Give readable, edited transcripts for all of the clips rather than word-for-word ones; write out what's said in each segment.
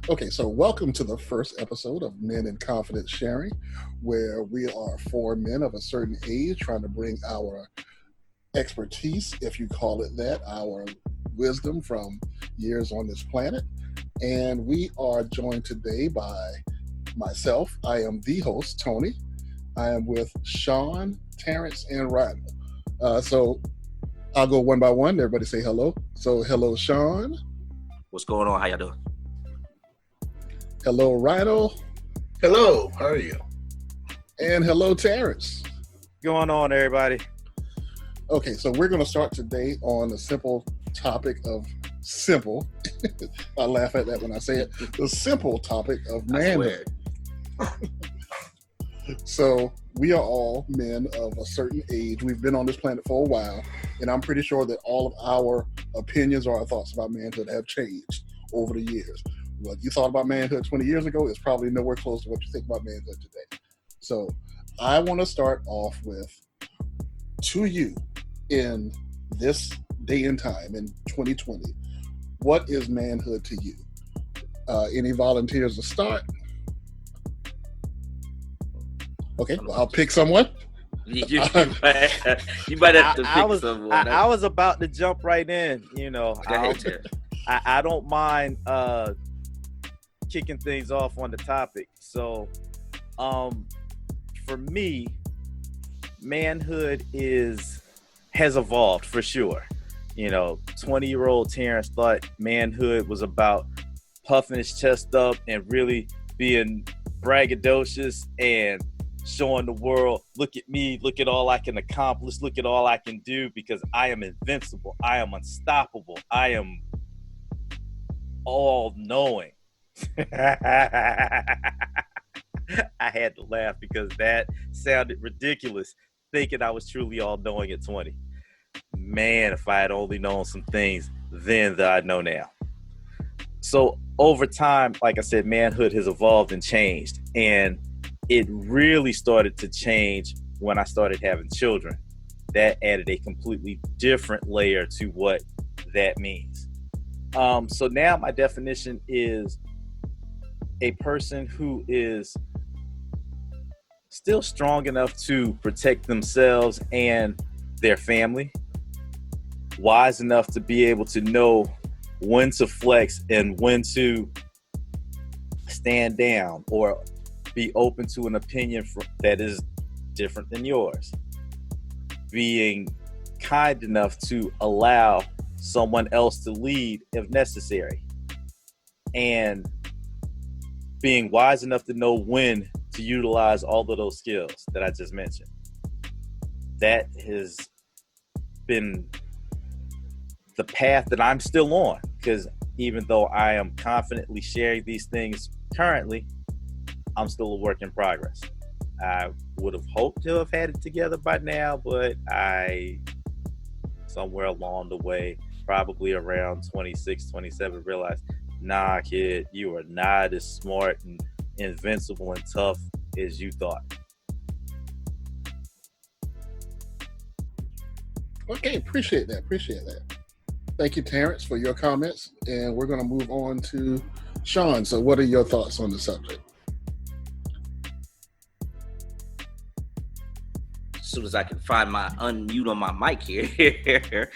Okay, so welcome to the first episode of Men in Confidence Sharing, where we are four men of a certain age trying to bring our expertise, if you call it that, our wisdom from years on this planet. And we are joined today by myself. I am the host, Tony. I am with Sean, Terrence, and Ryan. So I'll go one by one. Everybody say hello. So hello, Sean. What's going on? How y'all doing? Hello, Rhino. Hello, how are you? And hello, Terrence. Going on, everybody? Okay, so we're going to start today on the simple topic of simple. I laugh at that when I say it. The simple topic of manhood. So we are all men of a certain age. We've been on this planet for a while, and I'm pretty sure that all of our opinions or our thoughts about manhood have changed over the years. What you thought about manhood 20 years ago is probably nowhere close to what you think about manhood today. So I want to start off with, to you, in this day and time in 2020, what is manhood to you? Any volunteers to start? Okay, well, I'll pick someone. You might have to pick someone. I was about to jump right in. You know, I don't mind kicking things off on the topic. So, for me, manhood has evolved for sure. You know, 20-year-old Terrence thought manhood was about puffing his chest up and really being braggadocious and showing the world, look at me, look at all I can accomplish, look at all I can do because I am invincible, I am unstoppable, I am all-knowing. I had to laugh because that sounded ridiculous, thinking I was truly all-knowing at 20. Man, if I had only known some things then that I know now. So over time, like I said, manhood has evolved and changed, and it really started to change when I started having children. That added a completely different layer to what that means. So now my definition is a person who is still strong enough to protect themselves and their family, wise enough to be able to know when to flex and when to stand down or be open to an opinion that is different than yours. Being kind enough to allow someone else to lead if necessary. And being wise enough to know when to utilize all of those skills that I just mentioned. That has been the path that I'm still on, because even though I am confidently sharing these things currently, I'm still a work in progress. I would have hoped to have had it together by now, but I, somewhere along the way, probably around 26, 27, realized, nah, kid, you are not as smart and invincible and tough as you thought. Okay, appreciate that. Thank you, Terrence, for your comments. And we're going to move on to Sean. So what are your thoughts on the subject? As soon as I can find my unmute on my mic here.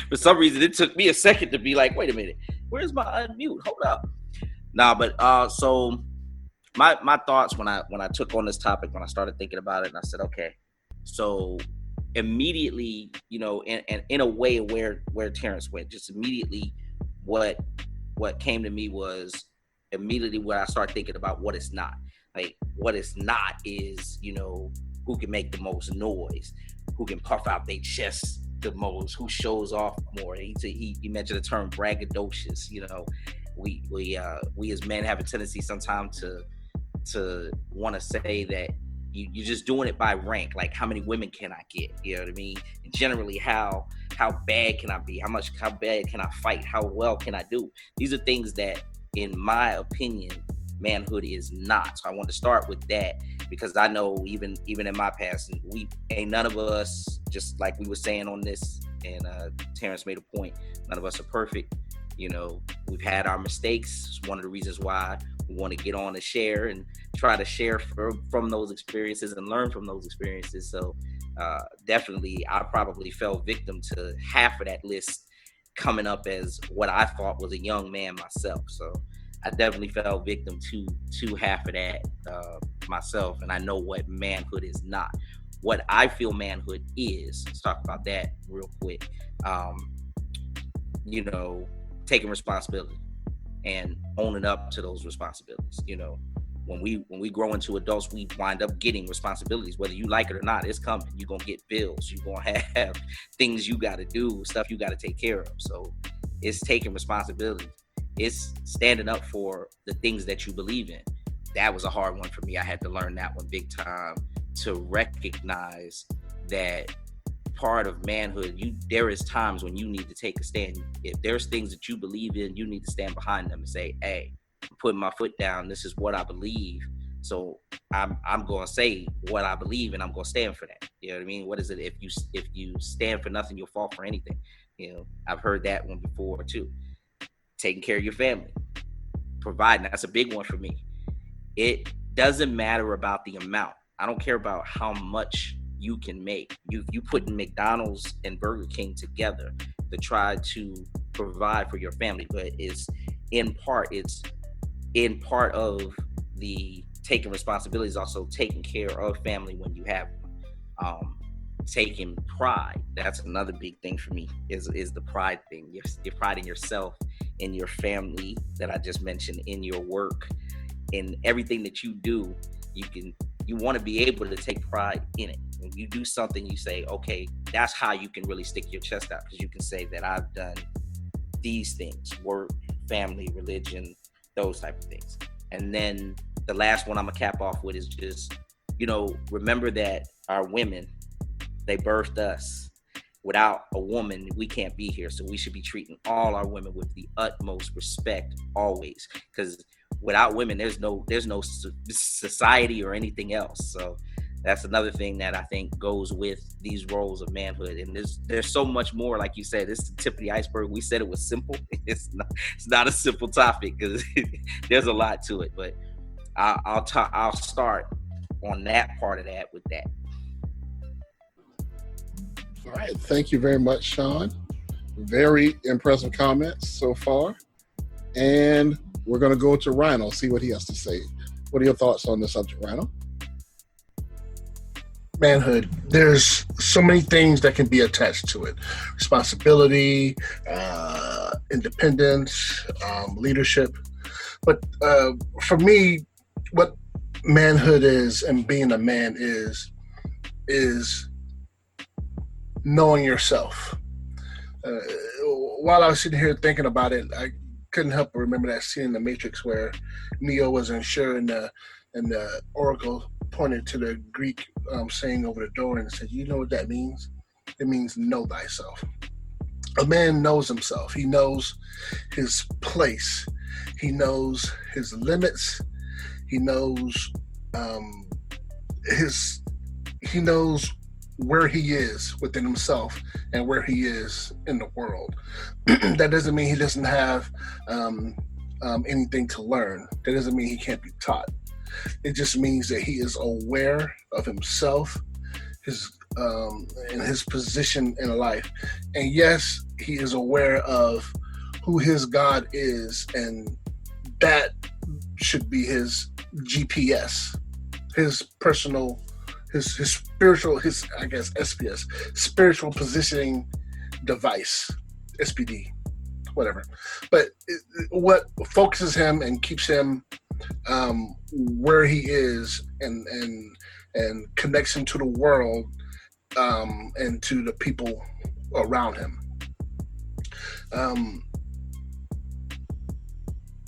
For some reason, it took me a second to be like, wait a minute, where's my unmute? Hold up. Nah, but so my thoughts when I took on this topic, when I started thinking about it, and I said, okay, so immediately, you know, and in a way where Terrence went, just immediately what came to me was immediately where I started thinking about what it's not. Like, what it's not is, you know, who can make the most noise, who can puff out their chest the most, who shows off more. He mentioned the term braggadocious. You know, we as men have a tendency sometimes to want to say that you're just doing it by rank. Like, how many women can I get? You know what I mean? And generally, how bad can I be? How bad can I fight? How well can I do? These are things that, in my opinion, manhood is not. So I want to start with that, because I know even in my past, we ain't none of us, just like we were saying on this, and Terrence made a point, none of us are perfect. You know, we've had our mistakes. It's one of the reasons why we want to get on and share and try to share from those experiences and learn from those experiences. So definitely, I probably fell victim to half of that list coming up as what I thought was a young man myself. So I definitely fell victim to half of that myself, and I know what manhood is not. What I feel manhood is. Let's talk about that real quick. You know, taking responsibility and owning up to those responsibilities. You know, when we grow into adults, we wind up getting responsibilities, whether you like it or not. It's coming. You're gonna get bills. You're gonna have things you got to do, stuff you got to take care of. So it's taking responsibility. It's standing up for the things that you believe in. That was a hard one for me. I had to learn that one big time, to recognize that part of manhood, there is times when you need to take a stand. If there's things that you believe in, you need to stand behind them and say, hey, I'm putting my foot down. This is what I believe. So I'm going to say what I believe, and I'm going to stand for that. You know what I mean? What is it? If you stand for nothing, you'll fall for anything. You know, I've heard that one before too. Taking care of your family, providing. That's a big one for me. It doesn't matter about the amount. I don't care about how much you can make. You putting McDonald's and Burger King together to try to provide for your family, but it's in part of the taking responsibilities, also taking care of family when you have one. Taking pride, that's another big thing for me, is the pride thing. Your pride in yourself, in your family that I just mentioned, in your work, in everything that you do. You want to be able to take pride in it. When you do something, you say, okay, that's how you can really stick your chest out, because you can say that I've done these things: work, family, religion, those type of things. And then the last one I'm gonna cap off with is just, remember that our women, they birthed us. Without a woman, we can't be here. So we should be treating all our women with the utmost respect always, because without women, there's no society or anything else. So that's another thing that I think goes with these roles of manhood. And there's so much more. Like you said, it's the tip of the iceberg. We said it was simple. It's not a simple topic, because there's a lot to it. But I'll start on that part of that with that. All right. Thank you very much, Sean. Very impressive comments so far. And we're going to go to Rhino, see what he has to say. What are your thoughts on the subject, Rhino? Manhood. There's so many things that can be attached to it. Responsibility, independence, leadership. But for me, what manhood is, and being a man is knowing yourself. While I was sitting here thinking about it, I couldn't help but remember that scene in The Matrix where Neo was unsure, and the Oracle pointed to the Greek saying over the door and said, "You know what that means? It means know thyself." A man knows himself. He knows his place. He knows his limits. He knows he knows where he is within himself and where he is in the world. That doesn't mean he doesn't have anything to learn. That doesn't mean he can't be taught. It just means that he is aware of himself, his and his position in life. And yes, he is aware of who his God is, and that should be his GPS, his personal, his spiritual, I guess SPS, spiritual positioning device, SPD, whatever. But what focuses him and keeps him where he is, and connects him to the world, and to the people around him.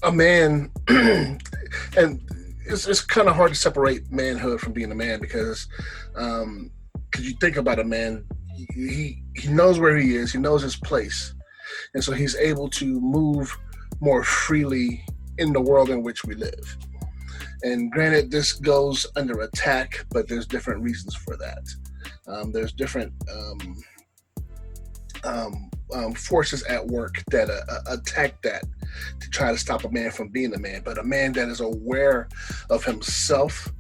A man, and it's kind of hard to separate manhood from being a man, because you think about a man, he knows where he is, he knows his place, and so he's able to move more freely in the world in which we live. And granted, this goes under attack, but there's different reasons for that. There's different forces at work that attack that to try to stop a man from being a man. But a man that is aware of himself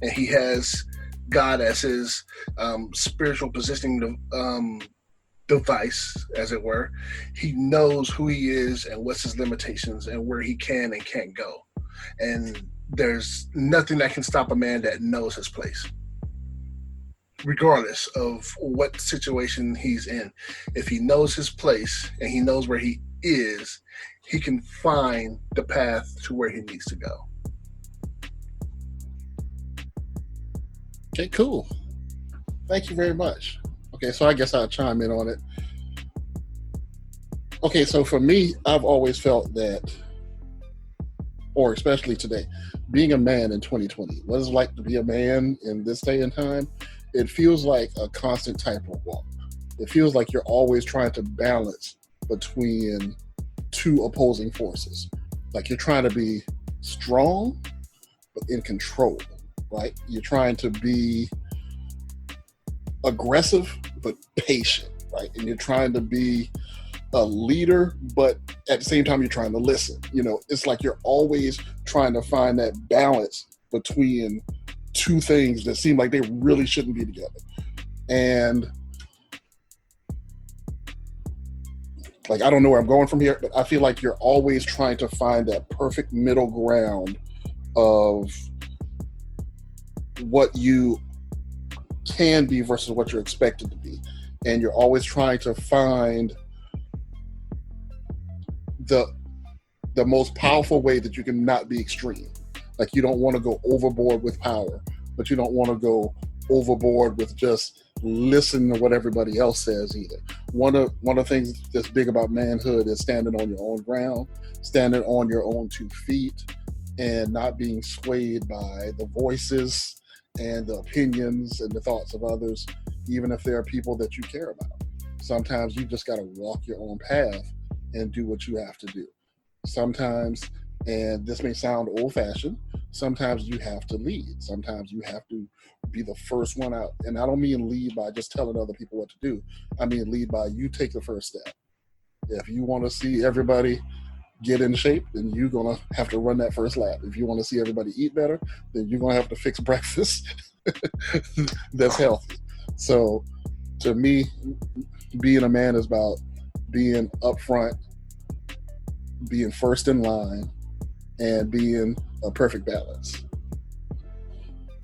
and he has God as his spiritual positioning device, as it were. He knows who he is and what's his limitations and where he can and can't go. And there's nothing that can stop a man that knows his place, regardless of what situation he's in. If he knows his place and he knows where he is, he can find the path to where he needs to go. Okay, cool. Thank you very much. Okay, so I guess I'll chime in on it. Okay, so for me, I've always felt that, or especially today, being a man in 2020, what it's like to be a man in this day and time, it feels like a constant tightrope walk. It feels like you're always trying to balance between two opposing forces. Like you're trying to be strong, but in control, right? You're trying to be aggressive, but patient, right? And you're trying to be a leader, but at the same time, you're trying to listen. You know, it's like you're always trying to find that balance between two things that seem like they really shouldn't be together. And like, I don't know where I'm going from here, but I feel like you're always trying to find that perfect middle ground of what you can be versus what you're expected to be. And you're always trying to find the most powerful way that you can not be extreme. Like you don't want to go overboard with power, but you don't want to go overboard with just listening to what everybody else says either. One of the things that's big about manhood is standing on your own ground, standing on your own 2 feet, and not being swayed by the voices and the opinions and the thoughts of others, even if there are people that you care about. Sometimes you just got to walk your own path and do what you have to do. Sometimes, and this may sound old-fashioned, sometimes you have to lead. Sometimes you have to be the first one out. And I don't mean lead by just telling other people what to do. I mean lead by you take the first step. If you want to see everybody get in shape, then you're going to have to run that first lap. If you want to see everybody eat better, then you're going to have to fix breakfast that's healthy. So to me, being a man is about being upfront, being first in line, and being a perfect balance.